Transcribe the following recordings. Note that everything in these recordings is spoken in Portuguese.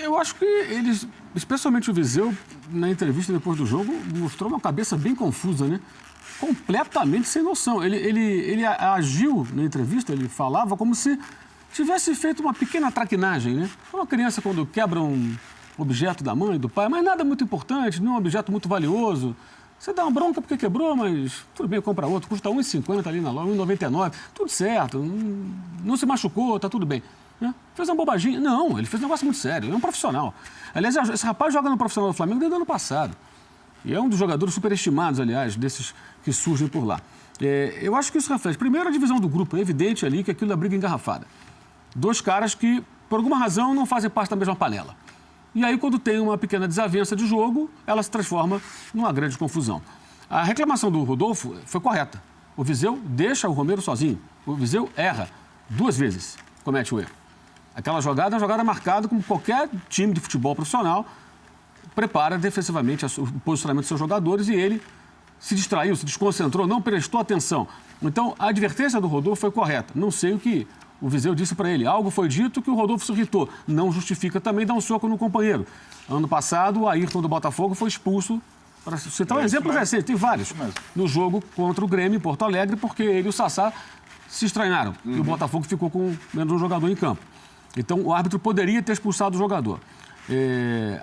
Eu acho que eles, especialmente o Viseu, na entrevista depois do jogo, mostrou uma cabeça bem confusa, né? Completamente sem noção. Ele agiu na entrevista, ele falava como se tivesse feito uma pequena traquinagem, né? Uma criança quando quebra um objeto da mãe, do pai, mas nada muito importante, não é um objeto muito valioso. Você dá uma bronca porque quebrou, mas tudo bem, compra outro, custa R$ 1,50 ali na loja, R$ 1,99, tudo certo, não se machucou, tá tudo bem. Né? Fez uma bobaginha. Não, ele fez um negócio muito sério, ele é um profissional. Aliás, esse rapaz joga no profissional do Flamengo desde o ano passado. E é um dos jogadores superestimados, aliás, desses que surgem por lá. Eu acho que isso reflete, primeiro, a divisão do grupo. É evidente ali que aquilo é briga engarrafada. Dois caras que, por alguma razão, não fazem parte da mesma panela. E aí, quando tem uma pequena desavença de jogo, ela se transforma numa grande confusão. A reclamação do Rodolfo foi correta. O Viseu deixa o Romero sozinho. O Viseu erra 2 vezes, comete o erro. Aquela jogada é uma jogada marcada como qualquer time de futebol profissional prepara defensivamente o posicionamento dos seus jogadores e ele se distraiu, se desconcentrou, não prestou atenção. Então, a advertência do Rodolfo foi correta. Não sei o que o Viseu disse para ele. Algo foi dito que o Rodolfo se irritou. Não justifica também dar um soco no companheiro. Ano passado, o Ayrton do Botafogo foi expulso, para citar um exemplo recente, tem vários, no jogo contra o Grêmio em Porto Alegre, porque ele e o Sassá se estranharam. E o Botafogo ficou com menos um jogador em campo. Então, o árbitro poderia ter expulsado o jogador.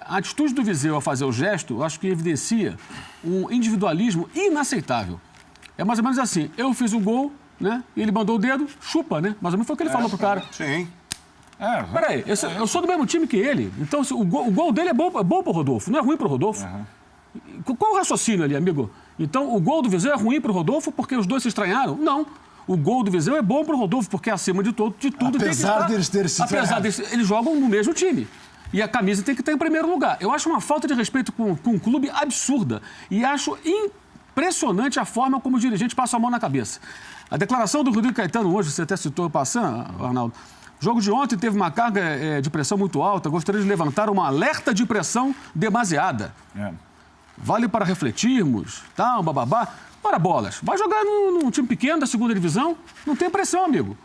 A atitude do Viseu a fazer o gesto, eu acho que evidencia um individualismo inaceitável. É mais ou menos assim, eu fiz o gol, né? E ele mandou o dedo, chupa, né? Mais ou menos foi o que ele falou pro cara. Sim. Peraí, eu sou do mesmo time que ele, então o gol dele é bom pro Rodolfo, não é ruim pro Rodolfo. Qual o raciocínio ali, amigo? Então, o gol do Viseu é ruim pro Rodolfo porque os dois se estranharam? Não. O gol do Viseu é bom pro Rodolfo porque, acima de tudo, apesar deles terem se estranhado. Eles jogam no mesmo time. E a camisa tem que estar em primeiro lugar. Eu acho uma falta de respeito com o clube absurda. E acho impressionante a forma como o dirigente passa a mão na cabeça. A declaração do Rodrigo Caetano hoje, você até citou passando, Arnaldo. O jogo de ontem teve uma carga de pressão muito alta. Gostaria de levantar uma alerta de pressão demasiada. Vale para refletirmos, tal, bababá. Ora, bolas, vai jogar num time pequeno da segunda divisão, não tem pressão, amigo.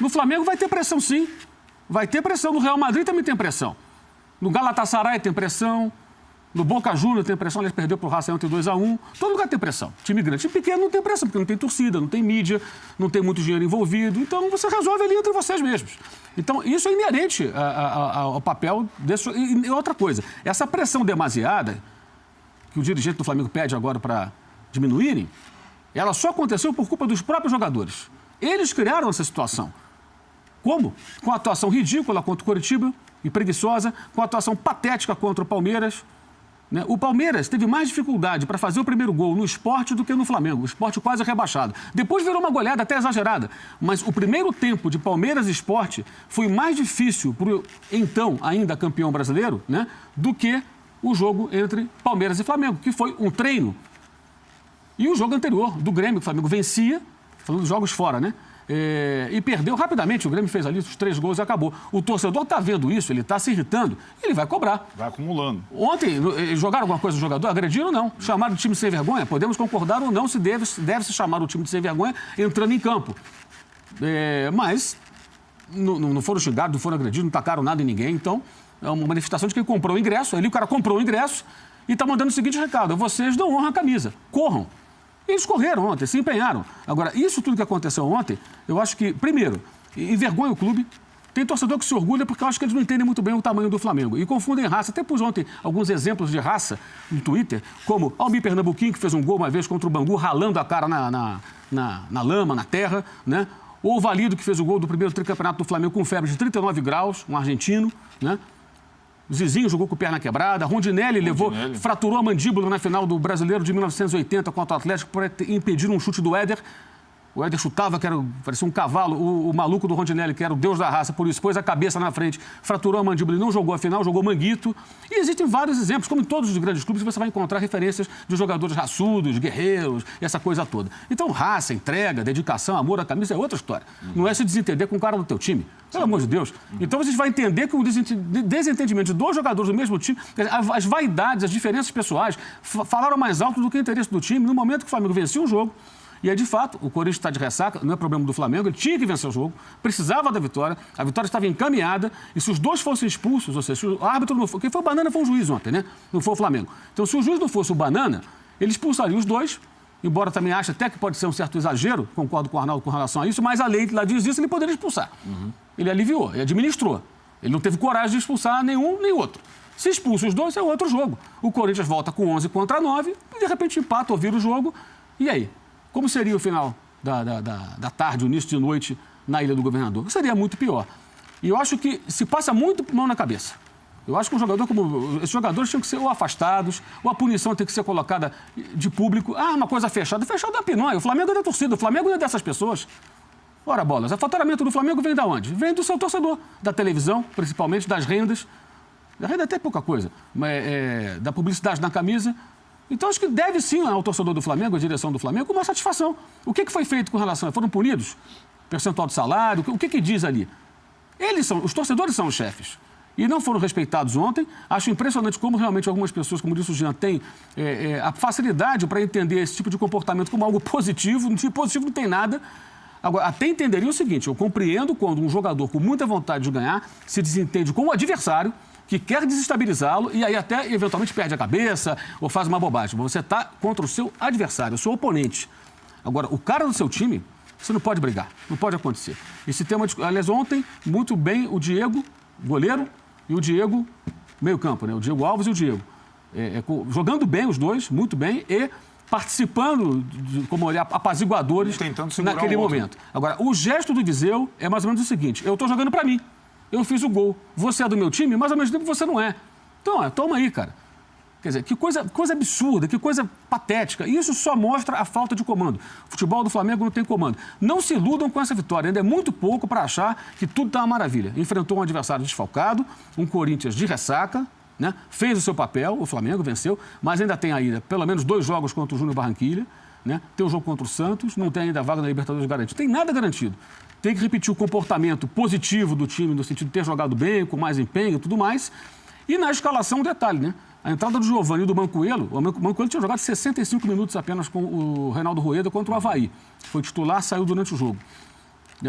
No Flamengo vai ter pressão, sim. Vai ter pressão. No Real Madrid também tem pressão. No Galatasaray tem pressão. No Boca Juniors tem pressão. Aliás, perdeu pro Racing ontem 2-1. Todo lugar tem pressão. Time grande. Time pequeno não tem pressão, porque não tem torcida, não tem mídia, não tem muito dinheiro envolvido. Então, você resolve ali entre vocês mesmos. Então, isso é inerente ao papel desse... E outra coisa, essa pressão demasiada que o dirigente do Flamengo pede agora para diminuírem, ela só aconteceu por culpa dos próprios jogadores. Eles criaram essa situação. Como? Com a atuação ridícula contra o Coritiba e preguiçosa, com a atuação patética contra o Palmeiras. Né? O Palmeiras teve mais dificuldade para fazer o primeiro gol no Sport do que no Flamengo. O Sport quase rebaixado. Depois virou uma goleada até exagerada. Mas o primeiro tempo de Palmeiras e Sport foi mais difícil para o então ainda campeão brasileiro, né, do que o jogo entre Palmeiras e Flamengo, que foi um treino. E o jogo anterior do Grêmio, que o Flamengo vencia, falando dos jogos fora, né? E perdeu rapidamente. O Grêmio fez ali os 3 gols e acabou. O torcedor está vendo isso, ele está se irritando, ele vai cobrar. Vai acumulando. Ontem, jogaram alguma coisa no jogador? Agrediram ou não? Chamaram o time de sem vergonha? Podemos concordar ou não se deve se chamar o time de sem vergonha entrando em campo. Mas não foram xingados, não foram agredidos, não tacaram nada em ninguém. Então, é uma manifestação de quem comprou o ingresso. Ali o cara comprou o ingresso e está mandando o seguinte recado: vocês não honram a camisa, corram. Eles correram ontem, se empenharam. Agora, isso tudo que aconteceu ontem, eu acho que, primeiro, envergonha o clube. Tem torcedor que se orgulha porque eu acho que eles não entendem muito bem o tamanho do Flamengo. E confundem raça. Até pus ontem alguns exemplos de raça no Twitter, como Almir Pernambuquinho, que fez um gol uma vez contra o Bangu, ralando a cara na lama, na terra, né? Ou o Valido, que fez o gol do primeiro tricampeonato do Flamengo com febre de 39 graus, um argentino, né? O Zizinho jogou com perna quebrada. Rondinelli fraturou a mandíbula na final do Brasileiro de 1980 contra o Atlético por impedir um chute do Éder. O Éder chutava, parecia um cavalo. O maluco do Rondinelli, que era o deus da raça, por isso pôs a cabeça na frente, fraturou a mandíbula e não jogou a final, jogou manguito. E existem vários exemplos, como em todos os grandes clubes, você vai encontrar referências de jogadores raçudos, guerreiros, essa coisa toda. Então, raça, entrega, dedicação, amor à camisa é outra história. Não é se desentender com o cara do teu time. Pelo amor de Deus. Então, você vai entender que o desentendimento de 2 jogadores do mesmo time, as vaidades, as diferenças pessoais, falaram mais alto do que o interesse do time no momento que o Flamengo vencia um jogo. E aí, de fato, o Corinthians está de ressaca, não é problema do Flamengo, ele tinha que vencer o jogo, precisava da vitória, a vitória estava encaminhada, e se os dois fossem expulsos, ou seja, se o árbitro não for... Quem foi o Banana foi o juiz ontem, né? Não foi o Flamengo. Então, se o juiz não fosse o Banana, ele expulsaria os dois, embora também ache até que pode ser um certo exagero, concordo com o Arnaldo com relação a isso, mas a lei lá diz isso, ele poderia expulsar. Ele aliviou, ele administrou. Ele não teve coragem de expulsar nenhum nem outro. Se expulsa os dois, é outro jogo. O Corinthians volta com 11 contra 9, e de repente empata ou vira o jogo. E aí? Como seria o final da tarde, o início de noite na Ilha do Governador? Seria muito pior. E eu acho que se passa muito mão na cabeça. Eu acho que um jogador como... Esses jogadores tinham que ser ou afastados, ou a punição tem que ser colocada de público. Ah, uma coisa fechada. Fechada é pinóia. O Flamengo é da torcida, o Flamengo não é dessas pessoas. Ora, bolas, o faturamento do Flamengo vem de onde? Vem do seu torcedor, da televisão, principalmente, das rendas. Da renda até é pouca coisa, mas da publicidade na camisa. Então, acho que deve sim ao torcedor do Flamengo, à direção do Flamengo, uma satisfação. O que foi feito com relação? Foram punidos? Percentual de salário? O que diz ali? Os torcedores são os chefes. E não foram respeitados ontem. Acho impressionante como realmente algumas pessoas, como disse o Jean, têm a facilidade para entender esse tipo de comportamento como algo positivo. No tipo positivo não tem nada. Agora, até entenderia o seguinte, eu compreendo quando um jogador com muita vontade de ganhar se desentende com o adversário, que quer desestabilizá-lo e aí até eventualmente perde a cabeça ou faz uma bobagem. Você está contra o seu adversário, o seu oponente. Agora, o cara do seu time, você não pode brigar, não pode acontecer. Esse tema, aliás, ontem, muito bem o Diego, goleiro, e o Diego, meio campo, né? O Diego Alves e o Diego. Jogando bem os dois, muito bem, e participando como apaziguadores naquele momento. Agora, o gesto do Viseu é mais ou menos o seguinte, eu estou jogando para mim. Eu fiz o gol. Você é do meu time, mas ao mesmo tempo você não é. Então, toma aí, cara. Quer dizer, que coisa absurda, que coisa patética. E isso só mostra a falta de comando. O futebol do Flamengo não tem comando. Não se iludam com essa vitória. Ainda é muito pouco para achar que tudo está uma maravilha. Enfrentou um adversário desfalcado, um Corinthians de ressaca, né? Fez o seu papel, o Flamengo venceu, mas ainda tem ainda pelo menos 2 jogos contra o Júnior Barranquilla, né? Tem um jogo contra o Santos, não tem ainda a vaga na Libertadores garantida. Tem nada garantido. Tem que repetir o comportamento positivo do time, no sentido de ter jogado bem, com mais empenho e tudo mais. E na escalação, um detalhe, né? A entrada do Giovani e do Mancoelho, o Mancoelho tinha jogado 65 minutos apenas com o Reinaldo Rueda contra o Avaí. Foi titular, saiu durante o jogo.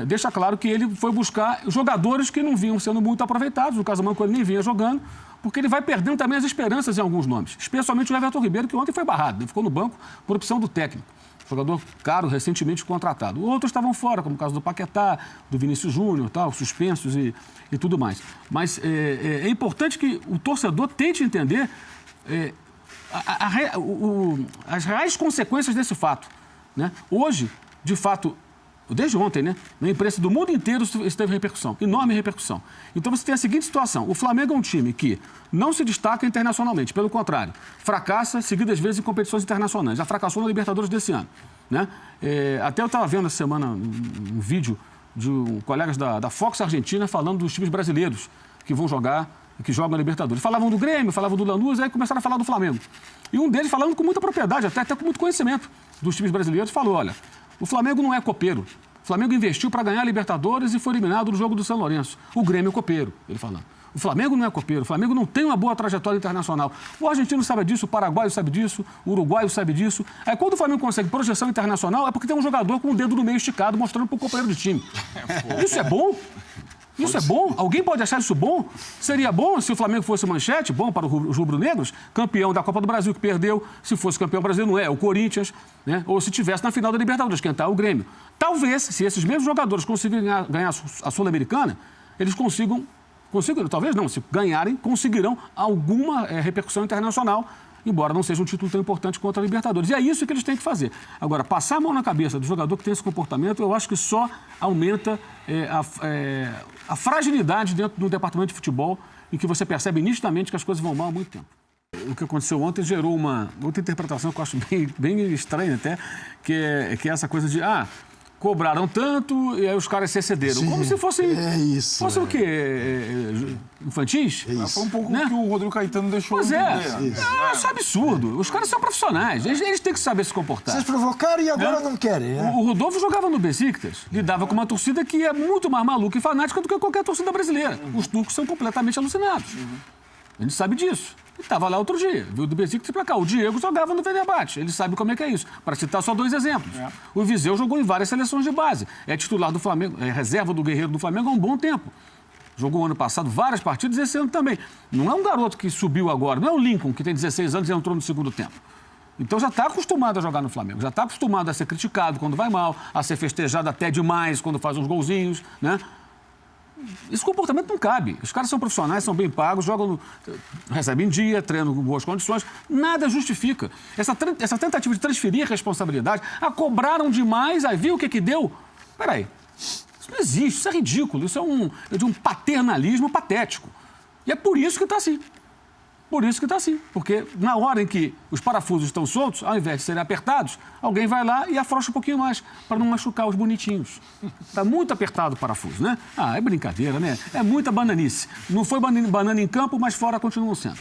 Deixa claro que ele foi buscar jogadores que não vinham sendo muito aproveitados. No caso do Mancoelho nem vinha jogando, porque ele vai perdendo também as esperanças em alguns nomes. Especialmente o Everton Ribeiro, que ontem foi barrado. Ele ficou no banco por opção do técnico. Jogador caro, recentemente contratado. Outros estavam fora, como o caso do Paquetá, do Vinícius Júnior, tal, suspensos e tudo mais. Mas é importante que o torcedor tente entender as reais consequências desse fato, né? Hoje, de fato, desde ontem, né? Na imprensa do mundo inteiro isso teve repercussão, enorme repercussão. Então você tem a seguinte situação, o Flamengo é um time que não se destaca internacionalmente, pelo contrário, fracassa seguidas vezes em competições internacionais, já fracassou na Libertadores desse ano, né? Até eu estava vendo essa semana um vídeo de colegas da Fox Argentina falando dos times brasileiros que vão jogar, que jogam na Libertadores. Falavam do Grêmio, falavam do Lanús, aí começaram a falar do Flamengo. E um deles, falando com muita propriedade, até com muito conhecimento dos times brasileiros, falou, olha, o Flamengo não é copeiro. O Flamengo investiu para ganhar a Libertadores e foi eliminado no jogo do São Lourenço. O Grêmio é copeiro, ele falando. O Flamengo não é copeiro, o Flamengo não tem uma boa trajetória internacional. O argentino sabe disso, o paraguaio sabe disso, o uruguaio sabe disso. Aí quando o Flamengo consegue projeção internacional é porque tem um jogador com o dedo no meio esticado mostrando para o companheiro de time. Isso é bom? Isso é bom? Alguém pode achar isso bom? Seria bom se o Flamengo fosse manchete, bom para os rubro-negros, campeão da Copa do Brasil que perdeu, se fosse campeão brasileiro não é, o Corinthians, né? Ou se tivesse na final da Libertadores, quem está o Grêmio. Talvez, se esses mesmos jogadores conseguirem ganhar a Sul-Americana, eles consigam, talvez não, se ganharem, conseguirão alguma repercussão internacional, embora não seja um título tão importante quanto a Libertadores. E é isso que eles têm que fazer. Agora, passar a mão na cabeça do jogador que tem esse comportamento, eu acho que só aumenta a fragilidade dentro do departamento de futebol, em que você percebe nitidamente que as coisas vão mal há muito tempo. O que aconteceu ontem gerou uma outra interpretação que eu acho bem estranha até, que é essa coisa de, cobraram tanto e aí os caras se excederam. Sim, como se fossem... Fossem o quê? Infantis? Foi um pouco o que o Rodrigo Caetano deixou Pois isso é absurdo. Os caras são profissionais. Eles têm que saber se comportar. Vocês provocaram e agora não querem. O Rodolfo jogava no Besiktas. Lidava com uma torcida que é muito mais maluca e fanática do que qualquer torcida brasileira. Os turcos são completamente alucinados. A gente sabe disso. Ele estava lá outro dia, viu do Besiktas para cá. O Diego jogava no Fenerbahçe, ele sabe como é que é isso. Para citar só 2 exemplos. O Viseu jogou em várias seleções de base. É titular do Flamengo, é reserva do Guerreiro do Flamengo há um bom tempo. Jogou ano passado várias partidas, esse ano também. Não é um garoto que subiu agora, não é o Lincoln, que tem 16 anos e entrou no segundo tempo. Então já está acostumado a jogar no Flamengo, já está acostumado a ser criticado quando vai mal, a ser festejado até demais quando faz uns golzinhos, né? Esse comportamento não cabe. Os caras são profissionais, são bem pagos, jogam, recebem em dia, treinam com boas condições. Nada justifica. Essa tentativa de transferir a responsabilidade, cobraram demais, aí viu o que deu? Peraí, isso não existe, isso é ridículo, isso é de um paternalismo patético. E é por isso que está assim. Por isso que está assim. Porque na hora em que os parafusos estão soltos, ao invés de serem apertados, alguém vai lá e afrouxa um pouquinho mais, para não machucar os bonitinhos. Está muito apertado o parafuso, né? É brincadeira, né? É muita bananice. Não foi banana em campo, mas fora continuam sendo.